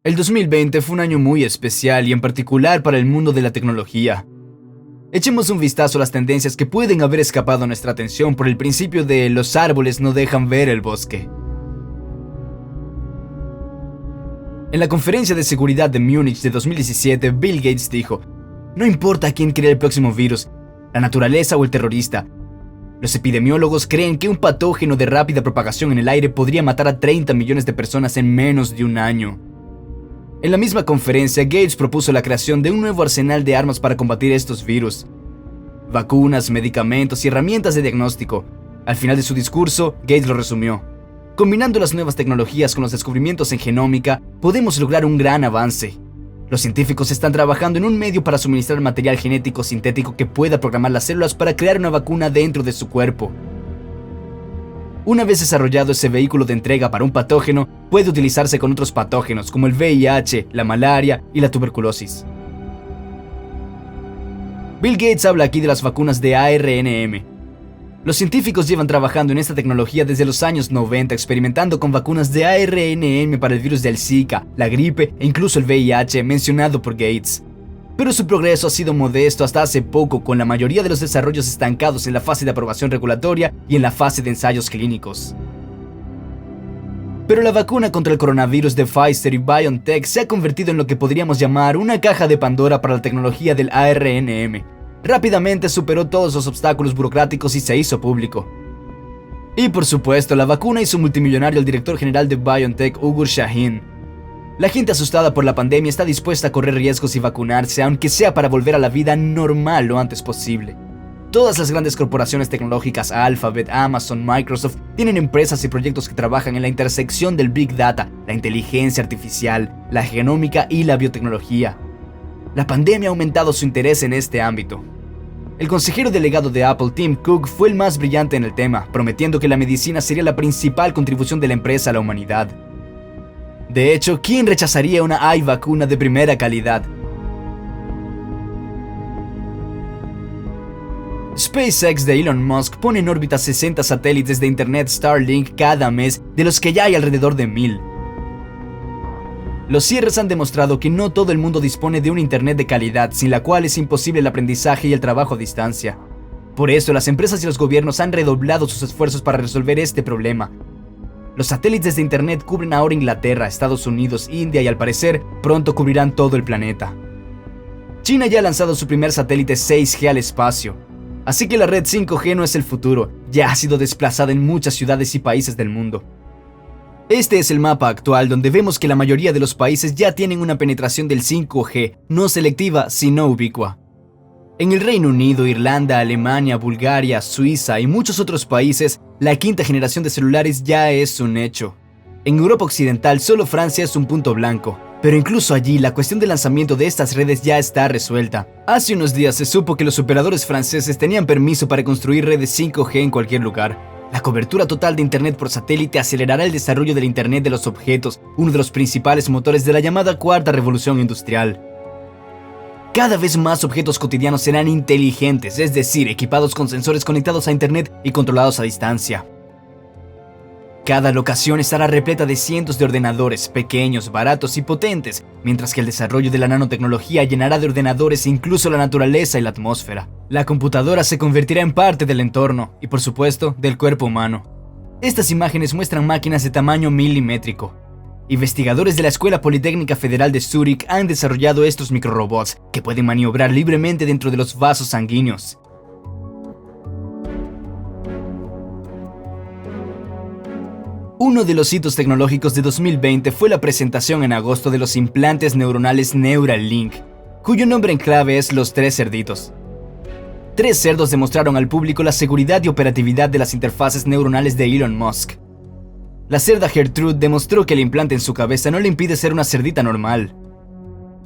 El 2020 fue un año muy especial y en particular para el mundo de la tecnología. Echemos un vistazo a las tendencias que pueden haber escapado a nuestra atención por el principio de los árboles no dejan ver el bosque. En la conferencia de seguridad de Múnich de 2017, Bill Gates dijo: "No importa quién crea el próximo virus, la naturaleza o el terrorista. Los epidemiólogos creen que un patógeno de rápida propagación en el aire podría matar a 30 millones de personas en menos de un año". En la misma conferencia, Gates propuso la creación de un nuevo arsenal de armas para combatir estos virus. Vacunas, medicamentos y herramientas de diagnóstico. Al final de su discurso, Gates lo resumió: "Combinando las nuevas tecnologías con los descubrimientos en genómica, podemos lograr un gran avance. Los científicos están trabajando en un medio para suministrar material genético sintético que pueda programar las células para crear una vacuna dentro de su cuerpo. Una vez desarrollado ese vehículo de entrega para un patógeno, puede utilizarse con otros patógenos como el VIH, la malaria y la tuberculosis". Bill Gates habla aquí de las vacunas de ARNM. Los científicos llevan trabajando en esta tecnología desde los años 90, experimentando con vacunas de ARNM para el virus del Zika, la gripe e incluso el VIH mencionado por Gates. Pero su progreso ha sido modesto hasta hace poco, con la mayoría de los desarrollos estancados en la fase de aprobación regulatoria y en la fase de ensayos clínicos. Pero la vacuna contra el coronavirus de Pfizer y BioNTech se ha convertido en lo que podríamos llamar una caja de Pandora para la tecnología del ARNM. Rápidamente superó todos los obstáculos burocráticos y se hizo público. Y por supuesto, la vacuna hizo multimillonario al director general de BioNTech, Ugur Sahin. La gente asustada por la pandemia está dispuesta a correr riesgos y vacunarse, aunque sea para volver a la vida normal lo antes posible. Todas las grandes corporaciones tecnológicas, Alphabet, Amazon, Microsoft, tienen empresas y proyectos que trabajan en la intersección del Big Data, la inteligencia artificial, la genómica y la biotecnología. La pandemia ha aumentado su interés en este ámbito. El consejero delegado de Apple, Tim Cook, fue el más brillante en el tema, prometiendo que la medicina sería la principal contribución de la empresa a la humanidad. De hecho, ¿quién rechazaría una vacuna de primera calidad? SpaceX de Elon Musk pone en órbita 60 satélites de internet Starlink cada mes, de los que ya hay alrededor de 1000. Los cierres han demostrado que no todo el mundo dispone de un internet de calidad, sin la cual es imposible el aprendizaje y el trabajo a distancia. Por eso, las empresas y los gobiernos han redoblado sus esfuerzos para resolver este problema. Los satélites de internet cubren ahora Inglaterra, Estados Unidos, India y al parecer pronto cubrirán todo el planeta. China ya ha lanzado su primer satélite 6G al espacio, así que la red 5G no es el futuro, ya ha sido desplazada en muchas ciudades y países del mundo. Este es el mapa actual, donde vemos que la mayoría de los países ya tienen una penetración del 5G, no selectiva sino ubicua. En el Reino Unido, Irlanda, Alemania, Bulgaria, Suiza y muchos otros países, la quinta generación de celulares ya es un hecho. En Europa Occidental solo Francia es un punto blanco, pero incluso allí la cuestión del lanzamiento de estas redes ya está resuelta. Hace unos días se supo que los operadores franceses tenían permiso para construir redes 5G en cualquier lugar. La cobertura total de Internet por satélite acelerará el desarrollo del Internet de los objetos, uno de los principales motores de la llamada cuarta revolución industrial. Cada vez más objetos cotidianos serán inteligentes, es decir, equipados con sensores conectados a Internet y controlados a distancia. Cada locación estará repleta de cientos de ordenadores, pequeños, baratos y potentes, mientras que el desarrollo de la nanotecnología llenará de ordenadores incluso la naturaleza y la atmósfera. La computadora se convertirá en parte del entorno y, por supuesto, del cuerpo humano. Estas imágenes muestran máquinas de tamaño milimétrico. Investigadores de la Escuela Politécnica Federal de Zúrich han desarrollado estos microrobots que pueden maniobrar libremente dentro de los vasos sanguíneos. Uno de los hitos tecnológicos de 2020 fue la presentación en agosto de los implantes neuronales Neuralink, cuyo nombre en clave es los 3 cerditos. 3 cerdos demostraron al público la seguridad y operatividad de las interfaces neuronales de Elon Musk. La cerda Gertrude demostró que el implante en su cabeza no le impide ser una cerdita normal.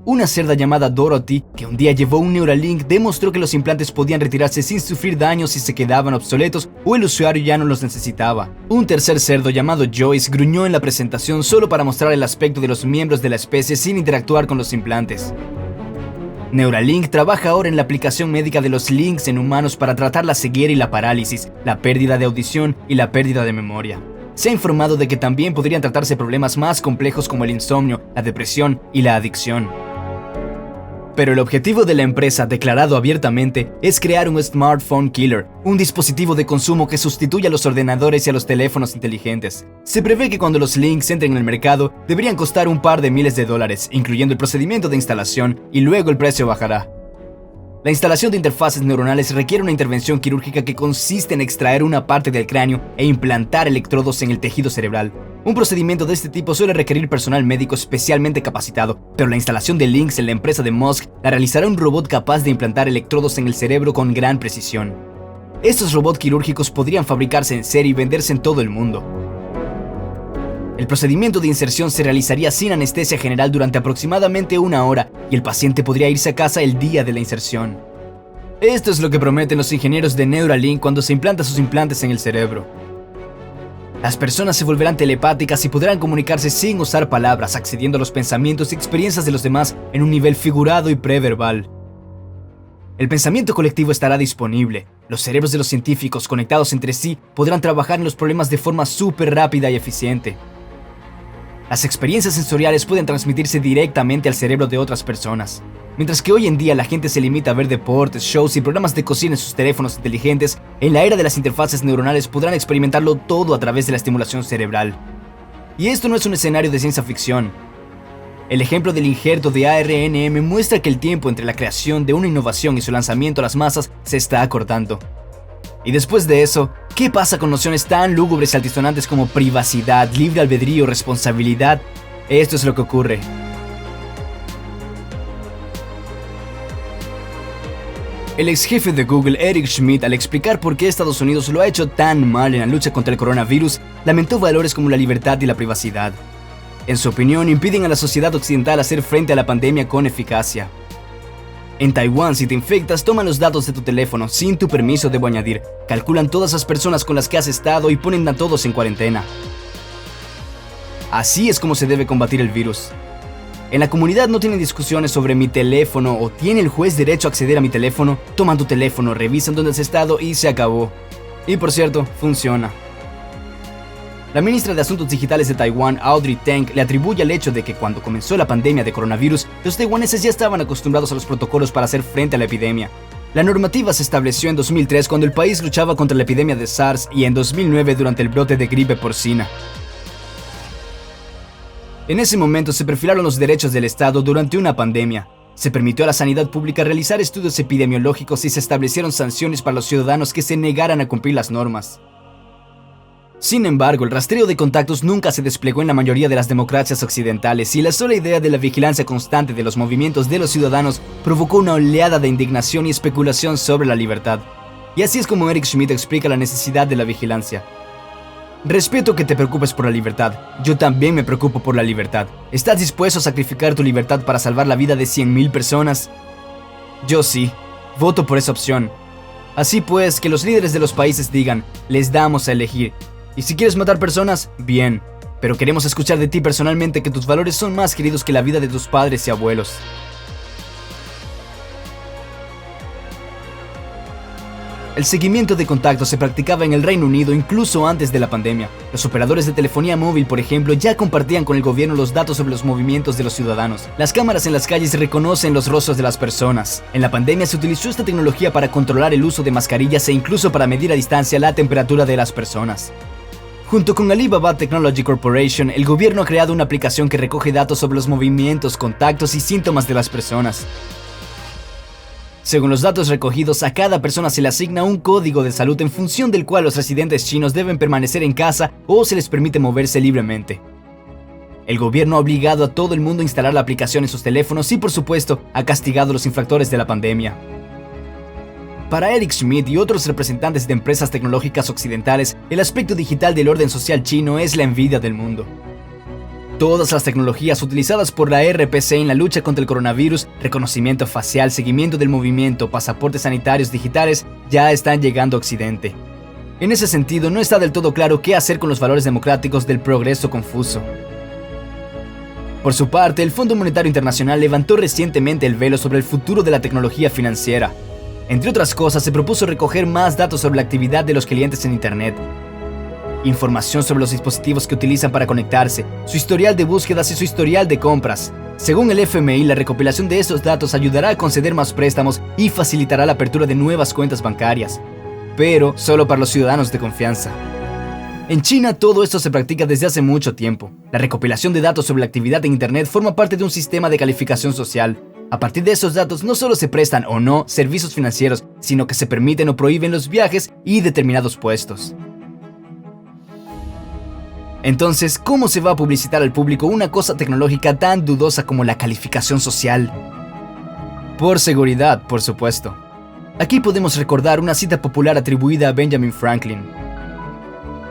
Una cerda llamada Dorothy, que un día llevó un Neuralink, demostró que los implantes podían retirarse sin sufrir daños si se quedaban obsoletos o el usuario ya no los necesitaba. Un tercer cerdo llamado Joyce gruñó en la presentación solo para mostrar el aspecto de los miembros de la especie sin interactuar con los implantes. Neuralink trabaja ahora en la aplicación médica de los links en humanos para tratar la ceguera y la parálisis, la pérdida de audición y la pérdida de memoria. se ha informado de que también podrían tratarse problemas más complejos como el insomnio, la depresión y la adicción. Pero el objetivo de la empresa, declarado abiertamente, es crear un smartphone killer, un dispositivo de consumo que sustituya a los ordenadores y a los teléfonos inteligentes. Se prevé que cuando los Lynx entren en el mercado, deberían costar un par de miles de dólares, incluyendo el procedimiento de instalación, y luego el precio bajará. La instalación de interfaces neuronales requiere una intervención quirúrgica que consiste en extraer una parte del cráneo e implantar electrodos en el tejido cerebral. Un procedimiento de este tipo suele requerir personal médico especialmente capacitado, pero la instalación de Lynx en la empresa de Musk la realizará un robot capaz de implantar electrodos en el cerebro con gran precisión. Estos robots quirúrgicos podrían fabricarse en serie y venderse en todo el mundo. El procedimiento de inserción se realizaría sin anestesia general durante aproximadamente 1 hora y el paciente podría irse a casa el día de la inserción. Esto es lo que prometen los ingenieros de Neuralink cuando se implantan sus implantes en el cerebro. Las personas se volverán telepáticas y podrán comunicarse sin usar palabras, accediendo a los pensamientos y experiencias de los demás en un nivel figurado y preverbal. El pensamiento colectivo estará disponible. Los cerebros de los científicos conectados entre sí podrán trabajar en los problemas de forma súper rápida y eficiente. Las experiencias sensoriales pueden transmitirse directamente al cerebro de otras personas. Mientras que hoy en día la gente se limita a ver deportes, shows y programas de cocina en sus teléfonos inteligentes, en la era de las interfaces neuronales podrán experimentarlo todo a través de la estimulación cerebral. Y esto no es un escenario de ciencia ficción. El ejemplo del injerto de ARNM muestra que el tiempo entre la creación de una innovación y su lanzamiento a las masas se está acortando. Y después de eso, ¿qué pasa con nociones tan lúgubres y altisonantes como privacidad, libre albedrío, responsabilidad? Esto es lo que ocurre. El ex jefe de Google, Eric Schmidt, al explicar por qué Estados Unidos lo ha hecho tan mal en la lucha contra el coronavirus, lamentó valores como la libertad y la privacidad. En su opinión, impiden a la sociedad occidental hacer frente a la pandemia con eficacia. En Taiwán, si te infectas, toman los datos de tu teléfono, sin tu permiso debo añadir, calculan todas las personas con las que has estado y ponen a todos en cuarentena. Así es como se debe combatir el virus. En la comunidad no tienen discusiones sobre mi teléfono o ¿tiene el juez derecho a acceder a mi teléfono? Toman tu teléfono, revisan dónde has estado y se acabó. Y por cierto, funciona. La ministra de Asuntos Digitales de Taiwán, Audrey Tang, le atribuye al hecho de que cuando comenzó la pandemia de coronavirus, los taiwaneses ya estaban acostumbrados a los protocolos para hacer frente a la epidemia. La normativa se estableció en 2003 cuando el país luchaba contra la epidemia de SARS y en 2009 durante el brote de gripe porcina. En ese momento se perfilaron los derechos del Estado durante una pandemia. Se permitió a la sanidad pública realizar estudios epidemiológicos y se establecieron sanciones para los ciudadanos que se negaran a cumplir las normas. Sin embargo, el rastreo de contactos nunca se desplegó en la mayoría de las democracias occidentales y la sola idea de la vigilancia constante de los movimientos de los ciudadanos provocó una oleada de indignación y especulación sobre la libertad. Y así es como Eric Schmidt explica la necesidad de la vigilancia. Respeto que te preocupes por la libertad. Yo también me preocupo por la libertad. ¿Estás dispuesto a sacrificar tu libertad para salvar la vida de 100,000 personas? Yo sí. Voto por esa opción. Así pues, que los líderes de los países digan, les damos a elegir. Y si quieres matar personas, bien. Pero queremos escuchar de ti personalmente que tus valores son más queridos que la vida de tus padres y abuelos. El seguimiento de contactos se practicaba en el Reino Unido incluso antes de la pandemia. Los operadores de telefonía móvil, por ejemplo, ya compartían con el gobierno los datos sobre los movimientos de los ciudadanos. Las cámaras en las calles reconocen los rostros de las personas. En la pandemia se utilizó esta tecnología para controlar el uso de mascarillas e incluso para medir a distancia la temperatura de las personas. Junto con Alibaba Technology Corporation, el gobierno ha creado una aplicación que recoge datos sobre los movimientos, contactos y síntomas de las personas. Según los datos recogidos, a cada persona se le asigna un código de salud en función del cual los residentes chinos deben permanecer en casa o se les permite moverse libremente. El gobierno ha obligado a todo el mundo a instalar la aplicación en sus teléfonos y, por supuesto, ha castigado a los infractores de la pandemia. Para Eric Schmidt y otros representantes de empresas tecnológicas occidentales, el aspecto digital del orden social chino es la envidia del mundo. Todas las tecnologías utilizadas por la RPC en la lucha contra el coronavirus, reconocimiento facial, seguimiento del movimiento, pasaportes sanitarios digitales, ya están llegando a Occidente. En ese sentido, no está del todo claro qué hacer con los valores democráticos del progreso confuso. Por su parte, el Fondo Monetario Internacional levantó recientemente el velo sobre el futuro de la tecnología financiera. Entre otras cosas, se propuso recoger más datos sobre la actividad de los clientes en Internet. información sobre los dispositivos que utilizan para conectarse, su historial de búsquedas y su historial de compras. Según el FMI, la recopilación de esos datos ayudará a conceder más préstamos y facilitará la apertura de nuevas cuentas bancarias, pero solo para los ciudadanos de confianza. En China, todo esto se practica desde hace mucho tiempo. La recopilación de datos sobre la actividad en Internet forma parte de un sistema de calificación social. A partir de esos datos no solo se prestan o no servicios financieros, sino que se permiten o prohíben los viajes y determinados puestos. Entonces, ¿cómo se va a publicitar al público una cosa tecnológica tan dudosa como la calificación social? Por seguridad, por supuesto. Aquí podemos recordar una cita popular atribuida a Benjamin Franklin.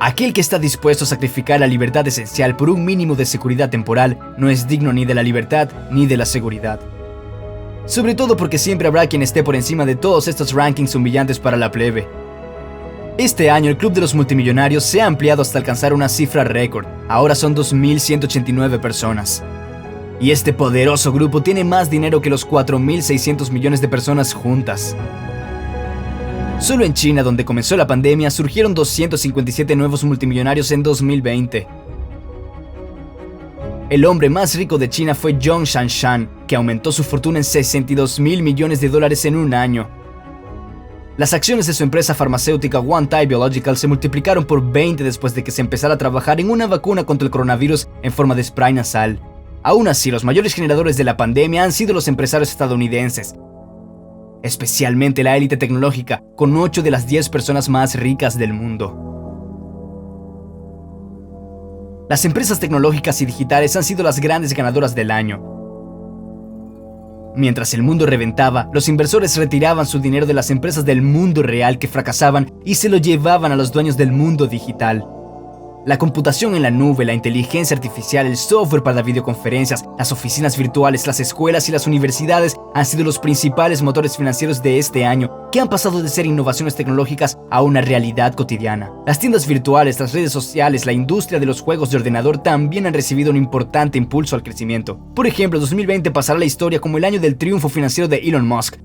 Aquel que está dispuesto a sacrificar la libertad esencial por un mínimo de seguridad temporal no es digno ni de la libertad ni de la seguridad. Sobre todo porque siempre habrá quien esté por encima de todos estos rankings humillantes para la plebe. Este año el Club de los Multimillonarios se ha ampliado hasta alcanzar una cifra récord. Ahora son 2.189 personas. Y este poderoso grupo tiene más dinero que los 4.600 millones de personas juntas. Solo en China, donde comenzó la pandemia, surgieron 257 nuevos multimillonarios en 2020. El hombre más rico de China fue Zhong Shanshan, que aumentó su fortuna en 62.000 millones de dólares en un año. Las acciones de su empresa farmacéutica Wantai Biological se multiplicaron por 20 después de que se empezara a trabajar en una vacuna contra el coronavirus en forma de spray nasal. Aún así, los mayores generadores de la pandemia han sido los empresarios estadounidenses, especialmente la élite tecnológica, con 8 de las 10 personas más ricas del mundo. Las empresas tecnológicas y digitales han sido las grandes ganadoras del año. Mientras el mundo reventaba, los inversores retiraban su dinero de las empresas del mundo real que fracasaban y se lo llevaban a los dueños del mundo digital. La computación en la nube, la inteligencia artificial, el software para videoconferencias, las oficinas virtuales, las escuelas y las universidades han sido los principales motores financieros de este año, que han pasado de ser innovaciones tecnológicas a una realidad cotidiana. Las tiendas virtuales, las redes sociales, la industria de los juegos de ordenador también han recibido un importante impulso al crecimiento. Por ejemplo, 2020 pasará a la historia como el año del triunfo financiero de Elon Musk.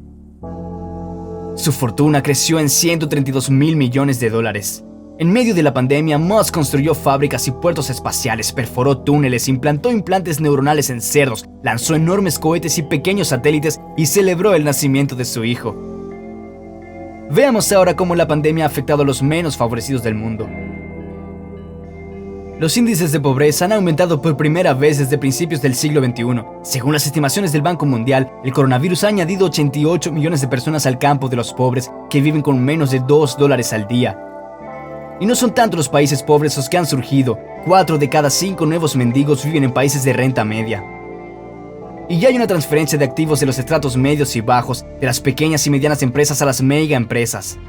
Su fortuna creció en 132.000 millones de dólares. En medio de la pandemia, Musk construyó fábricas y puertos espaciales, perforó túneles, implantó implantes neuronales en cerdos, lanzó enormes cohetes y pequeños satélites y celebró el nacimiento de su hijo. Veamos ahora cómo la pandemia ha afectado a los menos favorecidos del mundo. Los índices de pobreza han aumentado por primera vez desde principios del siglo XXI. Según las estimaciones del Banco Mundial, el coronavirus ha añadido 88 millones de personas al campo de los pobres que viven con menos de $2 al día. Y no son tanto los países pobres los que han surgido. 4 de cada 5 nuevos mendigos viven en países de renta media. Y ya hay una transferencia de activos de los estratos medios y bajos, de las pequeñas y medianas empresas a las mega empresas.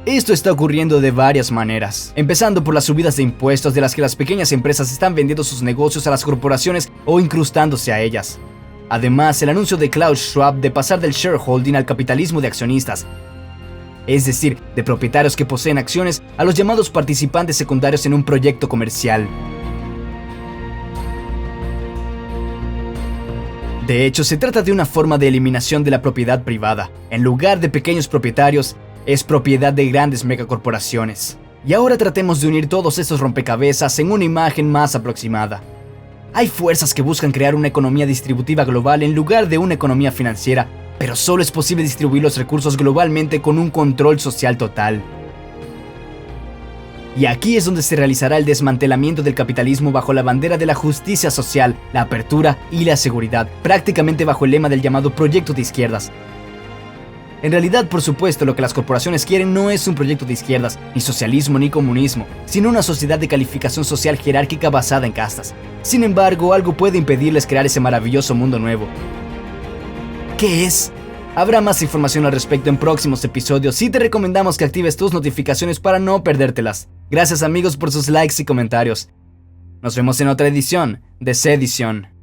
Esto está ocurriendo de varias maneras, empezando por las subidas de impuestos de las que las pequeñas empresas están vendiendo sus negocios a las corporaciones o incrustándose a ellas. Además, el anuncio de Klaus Schwab de pasar del shareholding al capitalismo de accionistas, es decir, de propietarios que poseen acciones, a los llamados participantes secundarios en un proyecto comercial. De hecho, se trata de una forma de eliminación de la propiedad privada. En lugar de pequeños propietarios, es propiedad de grandes megacorporaciones. Y ahora tratemos de unir todos estos rompecabezas en una imagen más aproximada. Hay fuerzas que buscan crear una economía distributiva global en lugar de una economía financiera, pero solo es posible distribuir los recursos globalmente con un control social total. Y aquí es donde se realizará el desmantelamiento del capitalismo bajo la bandera de la justicia social, la apertura y la seguridad, prácticamente bajo el lema del llamado proyecto de izquierdas. En realidad, por supuesto, lo que las corporaciones quieren no es un proyecto de izquierdas, ni socialismo ni comunismo, sino una sociedad de calificación social jerárquica basada en castas. Sin embargo, algo puede impedirles crear ese maravilloso mundo nuevo. ¿Qué es? Habrá más información al respecto en próximos episodios y te recomendamos que actives tus notificaciones para no perdértelas. Gracias amigos por sus likes y comentarios. Nos vemos en otra edición de Sedición.